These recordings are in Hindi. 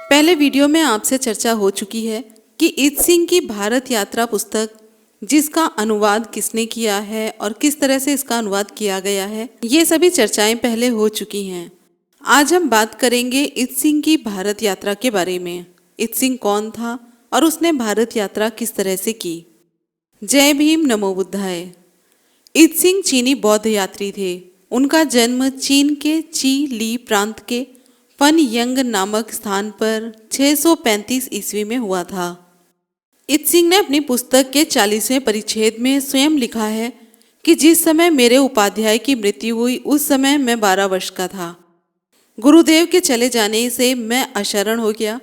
पहले वीडियो में आपसे चर्चा हो चुकी है कि इत सिंह की भारत यात्रा पुस्तक, जिसका अनुवाद किसने किया है और किस तरह से इसका अनुवाद किया गया है, ये सभी चर्चाएं पहले हो चुकी हैं। आज हम बात करेंगे इत सिंह की भारत यात्रा के बारे में। इत सिंह कौन था और उसने भारत यात्रा किस तरह से की। जय भीम, नमो बुद्धाय। इत सिंह चीनी बौद्ध यात्री थे। उनका जन्म चीन के ची ली प्रांत के फन यंग नामक स्थान पर 635 ईस्वी में हुआ था। इत सिंह ने अपनी पुस्तक के 40वें परिच्छेद में स्वयं लिखा है कि जिस समय मेरे उपाध्याय की मृत्यु हुई उस समय मैं 12 वर्ष का था। गुरुदेव के चले जाने से मैं अशरण हो गया।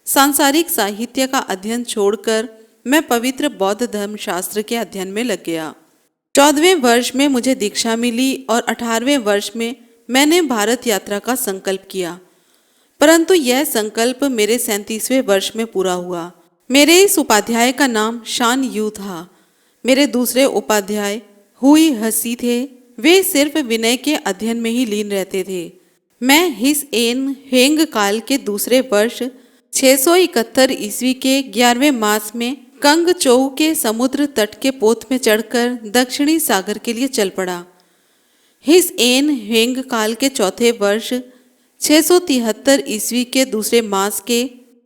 सांसारिक साहित्य का अध्ययन छोड़कर मैं पवित्र बौद्ध धर्म शास्त्र के अध्ययन में लग गया। 14वें वर्ष में मुझे दीक्षा मिली और 18वें वर्ष में मैंने भारत यात्रा का संकल्प किया, परंतु यह संकल्प मेरे 37वें वर्ष में पूरा हुआ। मेरे इस उपाध्याय का नाम शान यू था। मेरे दूसरे उपाध्याय हुई हसी थे। वे सिर्फ विनय के अध्ययन में ही लीन रहते थे। मैं हिस एन हेंग काल के दूसरे वर्ष 671 ईस्वी के 11वें मास में कंग चोऊ के समुद्र तट के पोत में चढ़कर दक्षिणी सागर के लिए चल पड़ा। हिस एन हेंग काल के चौथे वर्ष 673 ईस्वी के दूसरे मास के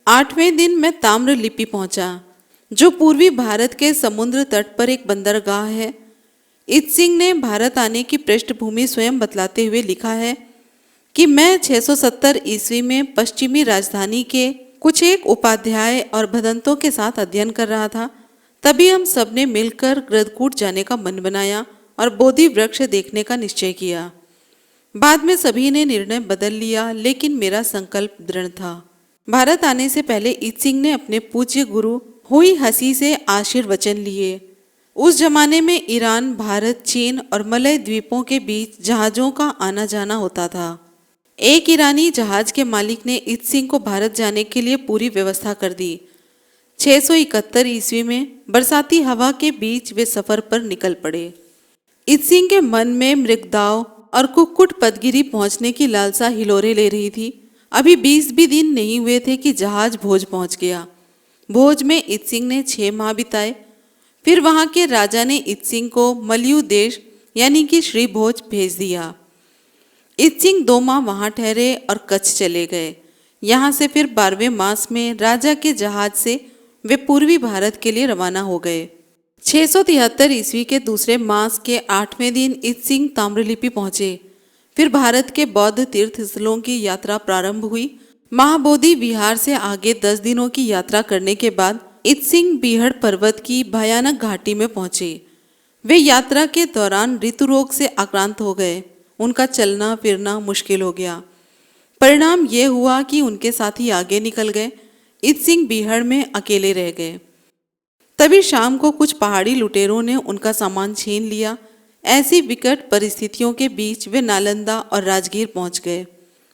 8वें दिन मैं ताम्र लिपि पहुंचा, जो पूर्वी भारत के समुद्र तट पर एक बंदरगाह है। इत सिंह ने भारत आने की पृष्ठभूमि स्वयं बतलाते हुए लिखा है कि मैं 670 ईस्वी में पश्चिमी राजधानी के कुछ एक उपाध्याय और भदंतों के साथ अध्ययन कर रहा था। तभी हम सबने मिलकर गृधकूट जाने का मन बनाया और बोधि वृक्ष देखने का निश्चय किया। बाद में सभी ने निर्णय बदल लिया, लेकिन मेरा संकल्प दृढ़ था। भारत आने से पहले इत सिंह ने अपने पूज्य गुरु हुई हसी से आशीर्वचन लिए। उस जमाने में ईरान, भारत, चीन और मलय द्वीपों के बीच जहाज़ों का आना जाना होता था। एक ईरानी जहाज के मालिक ने इत सिंह को भारत जाने के लिए पूरी व्यवस्था कर दी। 671 ईस्वी में बरसाती हवा के बीच वे सफर पर निकल पड़े। इत सिंह के मन में मृगदाव और कुक्कुट पदगिरी पहुंचने की लालसा हिलोरे ले रही थी। अभी 20 भी दिन नहीं हुए थे कि जहाज भोज पहुंच गया। भोज में इत सिंह ने 6 माह बिताए। फिर वहां के राजा ने इत सिंह को मलयू देश यानी कि श्री भोज भेज दिया। इत सिंह 2 माह वहां ठहरे और कच्छ चले गए। यहाँ से फिर 12वें मास में राजा के जहाज से वे पूर्वी भारत के लिए रवाना हो गए। 673 ईस्वी के दूसरे मास के 8वें दिन इत सिंह ताम्रलिपि पहुंचे। फिर भारत के बौद्ध तीर्थ स्थलों की यात्रा प्रारंभ हुई। महाबोधि विहार से आगे 10 दिनों की यात्रा करने के बाद इत सिंह बीहड़ पर्वत की भयानक घाटी में पहुंचे। वे यात्रा के दौरान ऋतु रोग से आक्रांत हो गए। उनका चलना फिरना मुश्किल हो गया। परिणाम यह हुआ कि उनके साथी आगे निकल गए। इत सिंह बीहड़ में अकेले रह गए। तभी शाम को कुछ पहाड़ी लुटेरों ने उनका सामान छीन लिया। ऐसी विकट परिस्थितियों के बीच वे नालंदा और राजगीर पहुंच गए।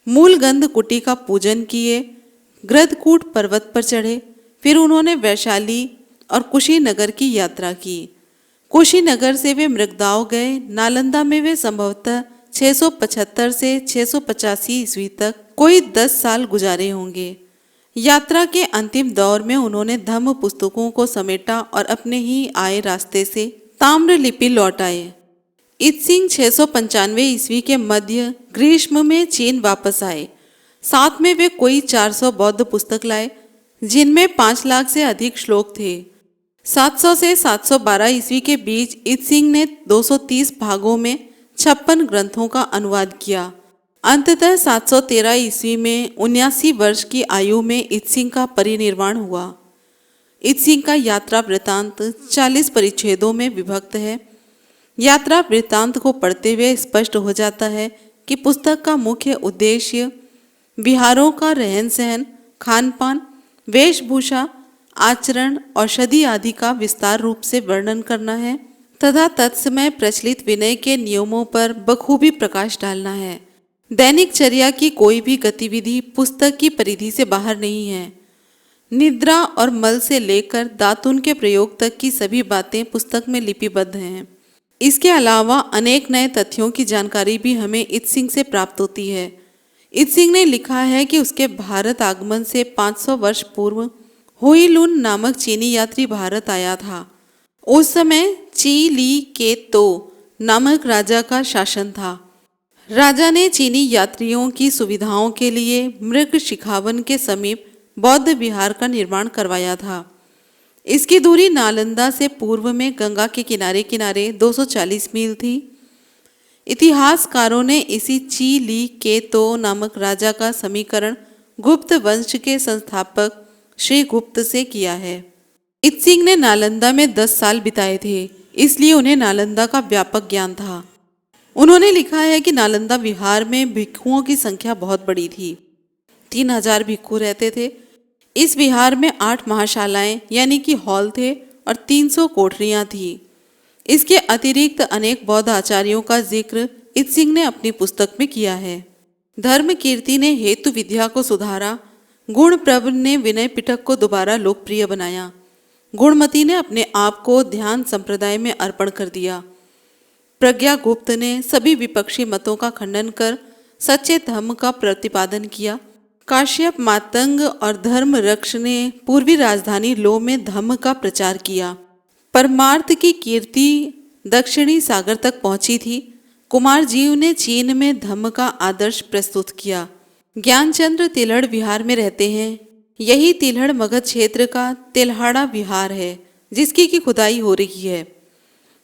मूलगंध कुटी का पूजन किए, गृधकूट पर्वत पर चढ़े। फिर उन्होंने वैशाली और कुशीनगर की यात्रा की। कुशीनगर से वे मृगदाव गए। नालंदा में वे संभवतः 675 से 685 ईस्वी तक कोई 10 साल गुजारे होंगे। यात्रा के अंतिम दौर में उन्होंने धम्म पुस्तकों को समेटा और अपने ही आए रास्ते से ताम्रलिपि लौट आए। इत सिंह 695 ईस्वी के मध्य ग्रीष्म में चीन वापस आए। साथ में वे कोई 400 बौद्ध पुस्तक लाए, जिनमें 5 लाख से अधिक श्लोक थे। 700 से 712 ईस्वी के बीच इत सिंह ने 230 भागों में 56 ग्रंथों का अनुवाद किया। अंततः 713 ईस्वी में 79 वर्ष की आयु में इत सिंह का परिनिर्वाण हुआ। इत सिंह का यात्रा वृत्तांत 40 परिच्छेदों में विभक्त है। यात्रा वृत्तांत को पढ़ते हुए स्पष्ट हो जाता है कि पुस्तक का मुख्य उद्देश्य बिहारों का रहन सहन, खान पान, वेशभूषा, आचरण, औषधि आदि का विस्तार रूप से वर्णन करना है तथा तत्समय प्रचलित विनय के नियमों पर बखूबी प्रकाश डालना है। दैनिक चर्या की कोई भी गतिविधि पुस्तक की परिधि से बाहर नहीं है। निद्रा और मल से लेकर दातुन के प्रयोग तक की सभी बातें पुस्तक में लिपिबद्ध हैं। इसके अलावा अनेक नए तथ्यों की जानकारी भी हमें इत सिंह से प्राप्त होती है। इत्सिंग ने लिखा है कि उसके भारत आगमन से 500 वर्ष पूर्व हुई लुन नामक चीनी यात्री भारत आया था। उस समय ची ली के तो नामक राजा का शासन था। राजा ने चीनी यात्रियों की सुविधाओं के लिए मृग शिखावन के समीप बौद्ध विहार का निर्माण करवाया था। इसकी दूरी नालंदा से पूर्व में गंगा के किनारे किनारे 240 मील थी। इतिहासकारों ने इसी ची ली के तो नामक राजा का समीकरण गुप्त वंश के संस्थापक श्री गुप्त से किया है। इत्सिंग ने नालंदा में 10 साल बिताए थे, इसलिए उन्हें नालंदा का व्यापक ज्ञान था। उन्होंने लिखा है कि नालंदा विहार में भिक्षुओं की संख्या बहुत बड़ी थी। 3000 भिक्षु रहते थे। इस विहार में 8 महाशालाएं यानी कि हॉल थे और 300 कोठरियां थी। इसके अतिरिक्त अनेक बौद्ध आचार्यों का जिक्र इत्सिंग ने अपनी पुस्तक में किया है। धर्म कीर्ति ने हेतु विद्या को सुधारा। गुणप्रभ ने विनय पिटक को दोबारा लोकप्रिय बनाया। गुणमती ने अपने आप को ध्यान संप्रदाय में अर्पण कर दिया। प्रज्ञा गुप्त ने सभी विपक्षी मतों का खंडन कर सच्चे धर्म का प्रतिपादन किया। काश्यप मातंग और धर्म रक्ष ने पूर्वी राजधानी लो में धम्म का प्रचार किया। परमार्थ की कीर्ति दक्षिणी सागर तक पहुंची थी। कुमार जीव ने चीन में धम्म का आदर्श प्रस्तुत किया। ज्ञानचंद्र तिलहड़ विहार में रहते हैं। यही तिलहड़ मगध क्षेत्र का तिल्हाड़ा विहार है, जिसकी की खुदाई हो रही है।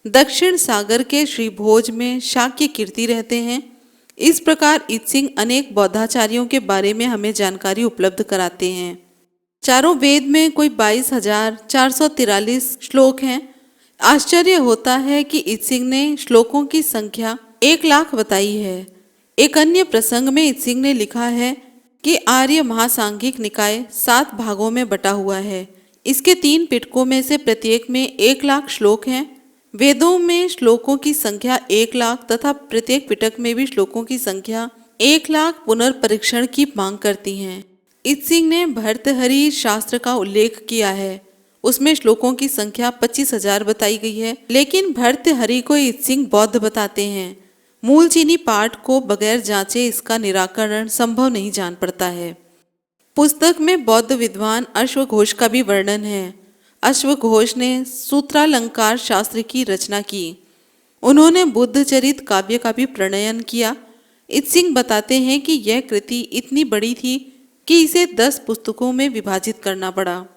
दक्षिण सागर के श्रीभोज में शाक्य कीर्ति रहते हैं। इस प्रकार इत्सिंग अनेक बौद्धाचार्यों के बारे में हमें जानकारी उपलब्ध कराते हैं। चारों वेद में कोई 22,443 श्लोक हैं। आश्चर्य होता है कि इत्सिंग ने श्लोकों की संख्या 1 लाख बताई है। एक अन्य प्रसंग में इत्सिंग ने लिखा है कि आर्य महासांघिक निकाय 7 भागों में बटा हुआ है। इसके 3 पिटकों में से प्रत्येक में 1 लाख श्लोक हैं। वेदों में श्लोकों की संख्या 1 लाख तथा प्रत्येक पिटक में भी श्लोकों की संख्या 1 लाख पुनर्परीक्षण की मांग करती हैं। इत्सिंग ने भर्तृहरि शास्त्र का उल्लेख किया है। उसमें श्लोकों की संख्या 25,000 बताई गई है, लेकिन भर्तृहरि को इत्सिंग बौद्ध बताते हैं। मूल चीनी पाठ को बगैर जांचे इसका निराकरण संभव नहीं जान पड़ता है। पुस्तक में बौद्ध विद्वान अश्वघोष का भी वर्णन है। अश्वघोष ने सूत्रालंकार शास्त्र की रचना की। उन्होंने बुद्ध चरित काव्य का भी प्रणयन किया। इत्सिंग बताते हैं कि यह कृति इतनी बड़ी थी कि इसे 10 पुस्तकों में विभाजित करना पड़ा।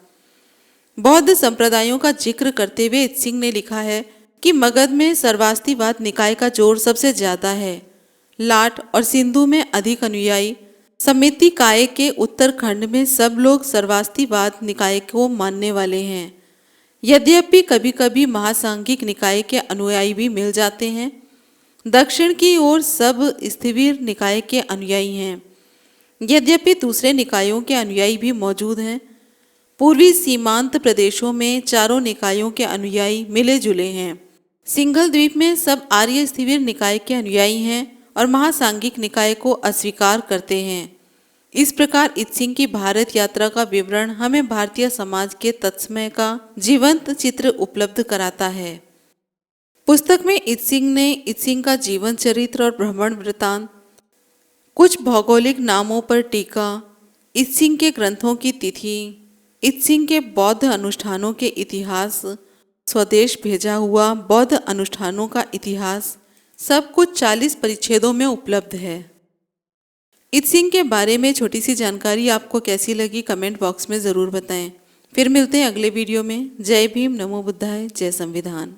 बौद्ध संप्रदायों का जिक्र करते हुए इत्सिंग ने लिखा है कि मगध में सर्वास्तिवाद निकाय का जोर सबसे ज्यादा है। लाट और सिंधु में अधिक अनुयायी। समितिकाय के उत्तरखंड में सब लोग सर्वास्तिवाद निकाय को मानने वाले हैं। यद्यपि कभी कभी महासांघिक निकाय के अनुयायी भी मिल जाते हैं। दक्षिण की ओर सब स्थिविर निकाय के अनुयायी हैं। यद्यपि दूसरे निकायों के अनुयायी भी मौजूद हैं। पूर्वी सीमांत प्रदेशों में चारों निकायों के अनुयायी मिले जुले हैं। सिंघल द्वीप में सब आर्य स्थिविर निकाय के अनुयायी हैं और महासांघिक निकाय को अस्वीकार करते हैं। इस प्रकार इत्सिंग की भारत यात्रा का विवरण हमें भारतीय समाज के तत्समय का जीवंत चित्र उपलब्ध कराता है। पुस्तक में इत्सिंग ने इत्सिंग का जीवन चरित्र और भ्रमण वृत्तांत, कुछ भौगोलिक नामों पर टीका, इत्सिंग के ग्रंथों की तिथि, इत्सिंग के बौद्ध अनुष्ठानों के इतिहास, स्वदेश भेजा हुआ बौद्ध अनुष्ठानों का इतिहास, सब कुछ 40 परिच्छेदों में उपलब्ध है। इत्सिंग के बारे में छोटी सी जानकारी आपको कैसी लगी कमेंट बॉक्स में ज़रूर बताएं। फिर मिलते हैं अगले वीडियो में। जय भीम, नमो बुद्धाय, जय संविधान।